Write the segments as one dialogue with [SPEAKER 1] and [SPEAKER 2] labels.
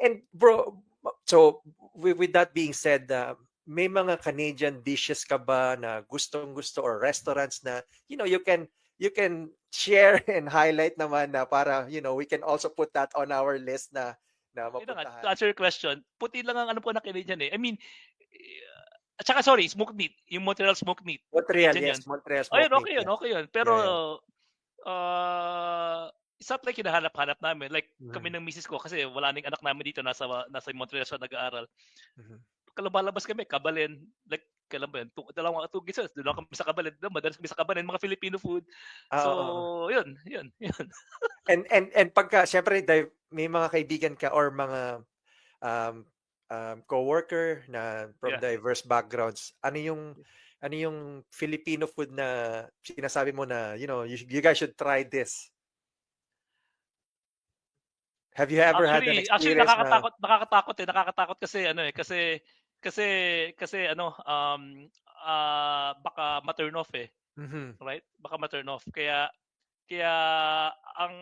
[SPEAKER 1] And bro, so with that being said, may mga Canadian dishes ka ba na gustong-gusto or restaurants na you can share and highlight naman na para we can also put that on our list na
[SPEAKER 2] Yun na nga, to
[SPEAKER 1] mapuntahan.
[SPEAKER 2] answer your question, puti lang ang alam ko na Canadian eh. I mean, at saka sorry, smoked meat. Yung Montreal smoked meat.
[SPEAKER 1] Montreal,
[SPEAKER 2] Canadian yun.
[SPEAKER 1] yes, Montreal
[SPEAKER 2] Ayun,
[SPEAKER 1] smoked meat,
[SPEAKER 2] okay yun,
[SPEAKER 1] yeah.
[SPEAKER 2] okay yun. Pero,
[SPEAKER 1] Yeah, yeah.
[SPEAKER 2] it's not like hinahanap-hanap namin. Like, kami
[SPEAKER 1] Mhm,
[SPEAKER 2] ng misis ko, kasi wala ning anak namin dito, nasa Montreal siya nag-aaral.
[SPEAKER 1] mhm.
[SPEAKER 2] Lumalabas kami, Kabalen, like, kailan ba yun? Dalawang 2 gigs, doon kami sa Kabalen. Doon, madalas kami sa Kabalen, mga Filipino food.
[SPEAKER 1] Oo, oo.
[SPEAKER 2] So, yun.
[SPEAKER 1] And pagka syempre may mga kaibigan ka or mga um, coworker na from
[SPEAKER 2] Yeah.
[SPEAKER 1] diverse backgrounds, ano yung Filipino food na sinasabi mo na you guys should try this? Have you ever had an
[SPEAKER 2] Actually
[SPEAKER 1] experience na
[SPEAKER 2] nakakatakot kasi ano eh, kasi ano, baka ma-turn off eh,
[SPEAKER 1] mhm,
[SPEAKER 2] right? Baka ma-turn off. Kaya ang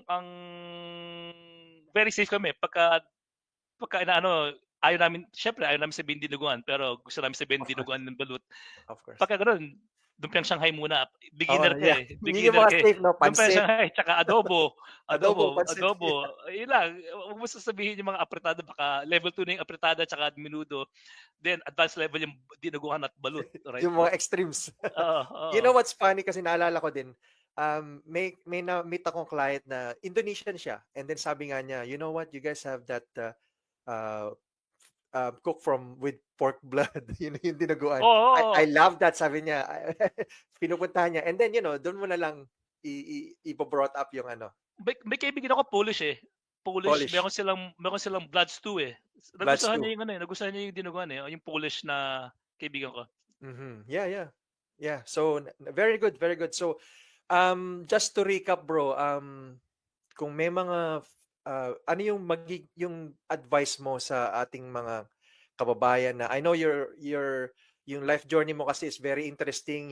[SPEAKER 2] ang very safe kami pagka inaano, ayaw namin sabihin dinuguan, pero gusto namin sabihin
[SPEAKER 1] of course,
[SPEAKER 2] dinuguan ng balut.
[SPEAKER 1] of course.
[SPEAKER 2] Pagka gano'n, lumpiang Shanghai muna,
[SPEAKER 1] Oo,
[SPEAKER 2] beginner ka
[SPEAKER 1] yeah.
[SPEAKER 2] eh,
[SPEAKER 1] Yun yung mga safe, no?
[SPEAKER 2] Lumpiang
[SPEAKER 1] Pansit,
[SPEAKER 2] Shanghai tsaka adobo,
[SPEAKER 1] adobo, pansit.
[SPEAKER 2] yun lang. Huwag mo sasabihin yung mga apretada, baka level 2 na yung apretada tsaka menudo, then advanced level yung dinuguan at balut, right?
[SPEAKER 1] Yung mga extremes.
[SPEAKER 2] Oo,
[SPEAKER 1] You
[SPEAKER 2] oo.
[SPEAKER 1] know what's funny kasi naalala ko din, may na-meet akong client na Indonesian siya. And then sabi nga niya, you know what, you guys have that uh, cook with pork blood, yun yung dinuguan.
[SPEAKER 2] Oo,
[SPEAKER 1] I
[SPEAKER 2] oo.
[SPEAKER 1] love that, sabi niya. Pinupuntahan niya. And then, doon mo na lang i-brought up yung
[SPEAKER 2] May kaibigan ako Polish eh. Polish,
[SPEAKER 1] Polish,
[SPEAKER 2] meron silang blood stew eh.
[SPEAKER 1] blood stew.
[SPEAKER 2] Nagustuhan niya yung dinuguan eh, yung Polish na kaibigan ko.
[SPEAKER 1] Yeah, yeah. Yeah. So, very good, very good. So, just to recap, bro, kung may mga ano yung advice mo sa ating mga kababayan na I know yung life journey mo kasi is very interesting,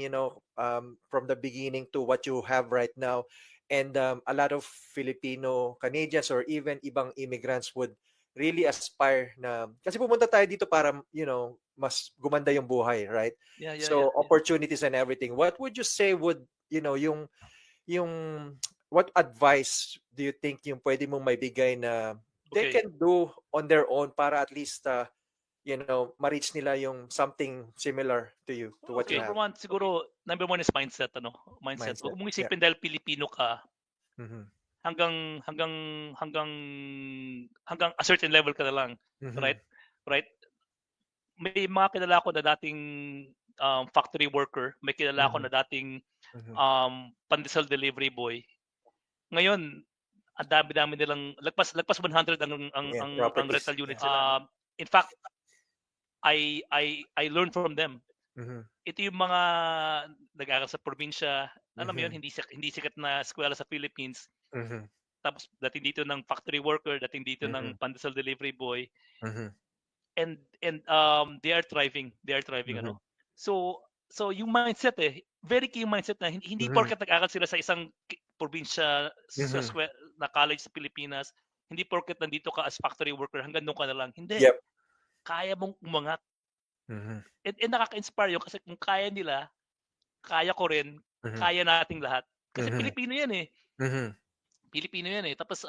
[SPEAKER 1] from the beginning to what you have right now. And a lot of Filipino Canadians or even ibang immigrants would really aspire na kasi pumunta tayo dito para mas gumanda yung buhay, right?
[SPEAKER 2] Yeah.
[SPEAKER 1] So opportunities and everything. What would you say would yung what advice do you think yung pwede mong maibigay na they
[SPEAKER 2] Okay.
[SPEAKER 1] can do on their own para at least ma-reach nila yung something similar to you, to what you
[SPEAKER 2] Okay,
[SPEAKER 1] have?
[SPEAKER 2] siguro number 1 is mindset ano, mindset.
[SPEAKER 1] Mindset.
[SPEAKER 2] Huwag mong
[SPEAKER 1] Yeah.
[SPEAKER 2] isipin dahil Pilipino ka
[SPEAKER 1] Mhm.
[SPEAKER 2] hanggang hanggang hanggang hanggang a certain level ka na lang,
[SPEAKER 1] Mhm.
[SPEAKER 2] right? Right? May mga kilala ko na dating factory worker, may kilala ko
[SPEAKER 1] Mhm.
[SPEAKER 2] na dating
[SPEAKER 1] Mhm.
[SPEAKER 2] pandesal delivery boy. Ngayon, ang dami-dami nilang lagpas 100
[SPEAKER 1] Yeah,
[SPEAKER 2] ang
[SPEAKER 1] properties.
[SPEAKER 2] rental unit
[SPEAKER 1] Yeah.
[SPEAKER 2] sila, no? In fact, I learned from them.
[SPEAKER 1] Mhm.
[SPEAKER 2] Ito yung mga nag-aaral sa probinsya, alam mo yun,
[SPEAKER 1] Mhm.
[SPEAKER 2] hindi sikat na eskwela sa Philippines.
[SPEAKER 1] Mhm.
[SPEAKER 2] Tapos dating dito ng factory worker, dating dito ng
[SPEAKER 1] Mhm.
[SPEAKER 2] pandesal delivery boy,
[SPEAKER 1] Mhm.
[SPEAKER 2] and they are thriving. They are thriving
[SPEAKER 1] Mhm.
[SPEAKER 2] ano. So yung mindset eh, very key yung mindset na hindi
[SPEAKER 1] Mhm.
[SPEAKER 2] porket nag-aaral sila sa isang probinsya
[SPEAKER 1] Mhm.
[SPEAKER 2] na college sa Pilipinas, hindi porket nandito ka as factory worker hanggang doon ka na lang. Hindi.
[SPEAKER 1] Yep.
[SPEAKER 2] Kaya mong umangat.
[SPEAKER 1] Mhm.
[SPEAKER 2] And nakaka-inspire yun kasi kung kaya nila, kaya ko rin,
[SPEAKER 1] Mhm.
[SPEAKER 2] kaya nating lahat. Kasi
[SPEAKER 1] Mhm.
[SPEAKER 2] Pilipino yan eh.
[SPEAKER 1] Mhm.
[SPEAKER 2] Pilipino yan eh. Tapos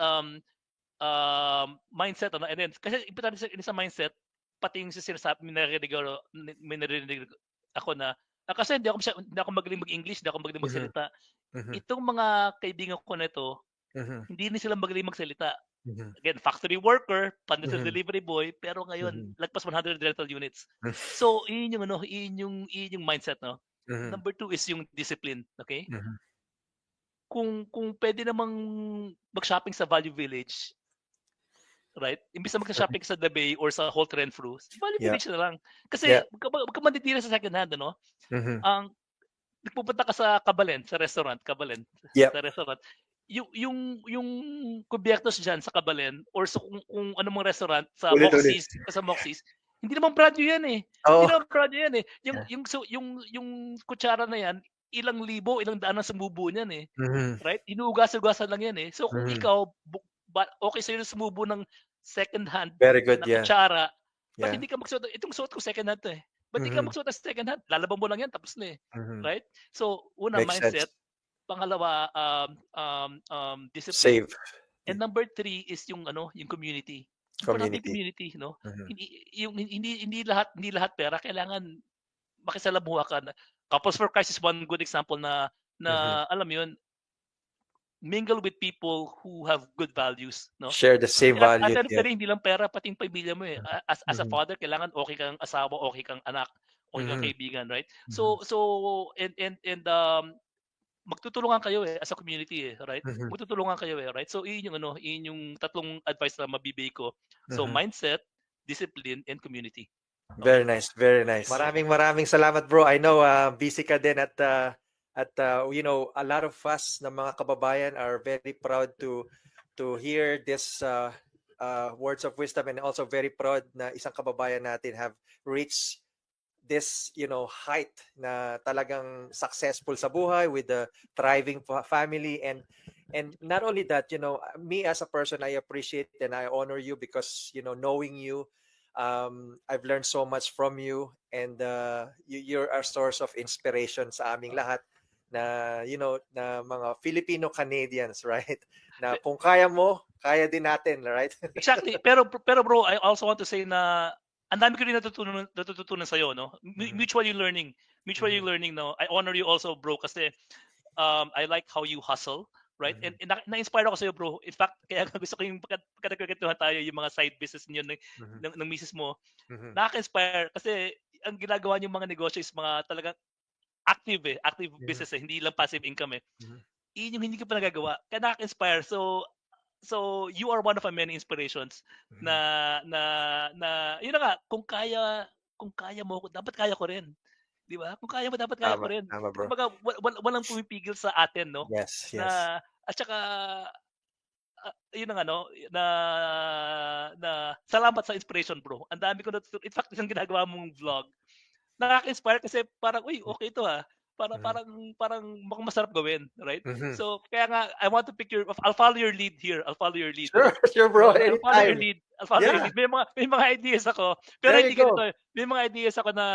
[SPEAKER 2] mindset ano, and then kasi importante sa mindset, pati yung sinasabi may narinig ako na kasi hindi ako magaling mag-English, hindi ako magaling
[SPEAKER 1] Mhm.
[SPEAKER 2] magsalita.
[SPEAKER 1] Mhm.
[SPEAKER 2] Itong mga kaibigan ko na ito,
[SPEAKER 1] Mhm.
[SPEAKER 2] hindi rin sila magaling magsalita.
[SPEAKER 1] Mhm.
[SPEAKER 2] Again, factory worker, pandesal
[SPEAKER 1] Mhm.
[SPEAKER 2] delivery boy, pero ngayon
[SPEAKER 1] Mhm.
[SPEAKER 2] lagpas 100 rental units. So, iyon yung ano, iyon yung mindset, no.
[SPEAKER 1] Mhm.
[SPEAKER 2] Number 2 is yung discipline, okay?
[SPEAKER 1] Mhm.
[SPEAKER 2] Kung pwede namang mag-shopping sa Value Village, right? Imbes na magsa-shopping ka sa The Bay or sa Holt Renfrew, sa Value
[SPEAKER 1] Yeah.
[SPEAKER 2] Village na lang. Kasi
[SPEAKER 1] Yeah.
[SPEAKER 2] wag ka mandidiri sa second hand, ano?
[SPEAKER 1] Mhm.
[SPEAKER 2] Ang nagpupunta ka sa Kabalen, sa restaurant, Kabalen,
[SPEAKER 1] Yep.
[SPEAKER 2] sa restaurant, yung kubyertos diyan sa Kabalen or sa kung ano mong restaurant
[SPEAKER 1] Ulit-ulit.
[SPEAKER 2] Sa Moxie's, hindi naman brand new yan eh. Hindi
[SPEAKER 1] Oo.
[SPEAKER 2] naman brand new yan eh.
[SPEAKER 1] Yeah.
[SPEAKER 2] Yung kutsara na yan, ilang libo, ilang daan ang sumubo niyan eh.
[SPEAKER 1] Mhm.
[SPEAKER 2] Right? Hinuugas-ugasan lang yan eh. So kung
[SPEAKER 1] Mhm.
[SPEAKER 2] ikaw okey sa'yo na sumubo ng second hand
[SPEAKER 1] Very good,
[SPEAKER 2] na
[SPEAKER 1] yeah.
[SPEAKER 2] kutsara, ba't
[SPEAKER 1] Yeah.
[SPEAKER 2] hindi ka magsuot, itong suot ko second hand 'to, eh. Ba't di ka
[SPEAKER 1] Mhm.
[SPEAKER 2] magsuot ng second hand? Lalaban mo lang 'yan tapos na, eh,
[SPEAKER 1] Mhm.
[SPEAKER 2] right? So, una
[SPEAKER 1] Makes sense.
[SPEAKER 2] mindset, pangalawa, discipline,
[SPEAKER 1] Save
[SPEAKER 2] and number 3 is yung ano, yung community. Importante yung
[SPEAKER 1] community.
[SPEAKER 2] community 'no?
[SPEAKER 1] Mhm.
[SPEAKER 2] Hindi lahat pera kailangan makisalamuha ka na. Couples for Christ is one good example na
[SPEAKER 1] Mhm.
[SPEAKER 2] alam mo yun, mingle with people who have good values 'no?
[SPEAKER 1] Share the same
[SPEAKER 2] At
[SPEAKER 1] values,
[SPEAKER 2] the end of
[SPEAKER 1] yeah.
[SPEAKER 2] the day, hindi lang pera pati yung pamilya mo, eh. As a
[SPEAKER 1] Mhm.
[SPEAKER 2] father kailangan okay kang asawa, okay kang anak, okay kang
[SPEAKER 1] Mhm.
[SPEAKER 2] kaibigan, right?
[SPEAKER 1] Mhm.
[SPEAKER 2] So magtutulungan kayo, eh, as a community, eh, right?
[SPEAKER 1] Mhm.
[SPEAKER 2] Magtutulungan kayo, eh, right? So iyon yung ano, iyon yung tatlong advice na mabibigay ko. So
[SPEAKER 1] Mhm.
[SPEAKER 2] mindset, discipline, and community.
[SPEAKER 1] Very
[SPEAKER 2] Okay?
[SPEAKER 1] nice, very nice. Maraming salamat, bro. I know busy ka din at you know, a lot of us na mga kababayan are very proud to hear this words of wisdom, and also very proud na isang kababayan natin have reached this, you know, height na talagang successful sa buhay with a thriving family. And not only that, you know, me as a person, I appreciate and I honor you because, you know, knowing you, I've learned so much from you, and you're a source of inspiration sa aming lahat na, you know, na mga Filipino Canadians, right? Na kung kaya mo, kaya din natin, right?
[SPEAKER 2] Exactly. Pero bro, I also want to say na ang dami ko rin natututunan sa'yo, no?
[SPEAKER 1] Mhm.
[SPEAKER 2] Mutually learning. Mutually
[SPEAKER 1] Mhm.
[SPEAKER 2] learning, no? I honor you also, bro, kasi I like how you hustle, right? And,
[SPEAKER 1] Mhm.
[SPEAKER 2] and na-inspire ako sa'yo, bro. In fact, kaya gusto ko yung pagka nagkakwentuhan tayo, yung mga side business niyo
[SPEAKER 1] Mhm.
[SPEAKER 2] ng misis mo,
[SPEAKER 1] Mhm.
[SPEAKER 2] nakaka-inspire kasi ang ginagawa niyong mga negosyo is mga talagang active, eh. Active
[SPEAKER 1] Mhm.
[SPEAKER 2] business, eh. Hindi lang passive income, eh.
[SPEAKER 1] Mhm.
[SPEAKER 2] Iyon yung hindi ko pa nagagawa. Kaya nakaka-inspire. So you are one of my many inspirations na
[SPEAKER 1] Mhm.
[SPEAKER 2] na na yun na nga, kung kaya mo ko, dapat kaya ko rin. 'Di ba? Kung kaya mo, dapat kaya ko
[SPEAKER 1] Tama,
[SPEAKER 2] rin.
[SPEAKER 1] tama, bro.
[SPEAKER 2] Kumbaga walang pumipigil sa atin 'no,
[SPEAKER 1] Yes, yes.
[SPEAKER 2] na at saka, yun ang ano, na na salamat sa inspiration, bro. Ang dami ko in fact yung ginagawa mong vlog, nakaka-inspire kasi parang, "Uy, okay 'to,
[SPEAKER 1] Mhm.
[SPEAKER 2] parang parang mukhang masarap gawin, right?
[SPEAKER 1] Mhm.
[SPEAKER 2] So kaya nga I want to pick I'll follow your lead here. I'll follow your lead,
[SPEAKER 1] Sure, sure, bro.
[SPEAKER 2] no? I'll follow your
[SPEAKER 1] Anytime.
[SPEAKER 2] lead. I'll follow your
[SPEAKER 1] Yeah,
[SPEAKER 2] lead. May mga ideas ako, pero
[SPEAKER 1] there you
[SPEAKER 2] hindi ganito,
[SPEAKER 1] go.
[SPEAKER 2] eh. May mga ideas ako na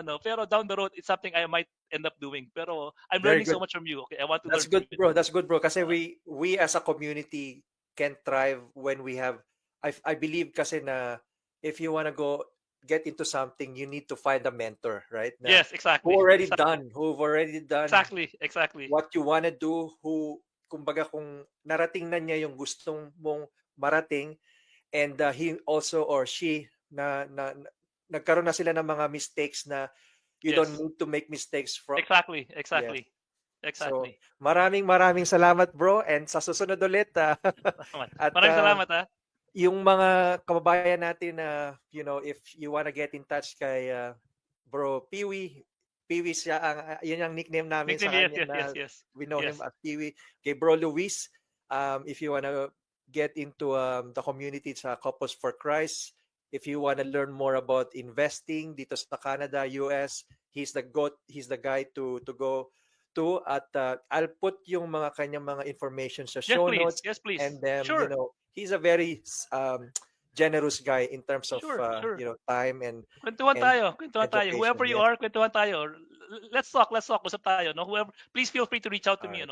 [SPEAKER 2] ano, pero down the road it's something I might end up doing. Pero I'm
[SPEAKER 1] Very
[SPEAKER 2] learning so
[SPEAKER 1] good.
[SPEAKER 2] much from you. Okay, I want to
[SPEAKER 1] That's
[SPEAKER 2] learn from
[SPEAKER 1] good,
[SPEAKER 2] you.
[SPEAKER 1] bro. That's good, bro. Kasi
[SPEAKER 2] Uh,
[SPEAKER 1] we as a community can thrive when we have. I believe kasi na if you wanna go get into something, you need to find a mentor, right? Na
[SPEAKER 2] yes, exactly. Exactly.
[SPEAKER 1] who've already done
[SPEAKER 2] Exactly. Exactly.
[SPEAKER 1] what you wanna do, who kumbaga kung narating na niya yung gustong mong marating, and he also or she nagkaroon na sila ng mga mistakes na you don't
[SPEAKER 2] Yes.
[SPEAKER 1] need to make mistakes from.
[SPEAKER 2] Exactly.
[SPEAKER 1] Yes.
[SPEAKER 2] Exactly.
[SPEAKER 1] So,
[SPEAKER 2] Exactly.
[SPEAKER 1] maraming salamat, bro, and sa susunod ulit at
[SPEAKER 2] Maraming salamat,
[SPEAKER 1] yung mga kababayan natin na, you know, if you wanna get in touch kay bro Peewee, Peewee siya ang yun ang nickname namin sa
[SPEAKER 2] Nickname, yes,
[SPEAKER 1] kanya
[SPEAKER 2] yes,
[SPEAKER 1] na
[SPEAKER 2] yes, yes.
[SPEAKER 1] we know him
[SPEAKER 2] Yes.
[SPEAKER 1] as Peewee. Kay bro Luis, if you wanna get into the community sa Couples for Christ, if you wanna learn more about investing dito sa Canada, US, he's the guy to go to, at I'll put yung mga kanyang mga information sa
[SPEAKER 2] Yes,
[SPEAKER 1] show
[SPEAKER 2] please.
[SPEAKER 1] notes,
[SPEAKER 2] Yes, please.
[SPEAKER 1] and then, you
[SPEAKER 2] Sure.
[SPEAKER 1] know, he's a very generous guy in terms of
[SPEAKER 2] Sure, sure.
[SPEAKER 1] you know, time
[SPEAKER 2] Kwentuhan
[SPEAKER 1] and
[SPEAKER 2] tayo, kwentuhan tayo.
[SPEAKER 1] education.
[SPEAKER 2] Whoever you
[SPEAKER 1] Yes.
[SPEAKER 2] are, kwentuhan tayo. Let's talk, usap tayo, no? Whoever, please feel free to reach out to
[SPEAKER 1] All
[SPEAKER 2] me,
[SPEAKER 1] right.
[SPEAKER 2] ano?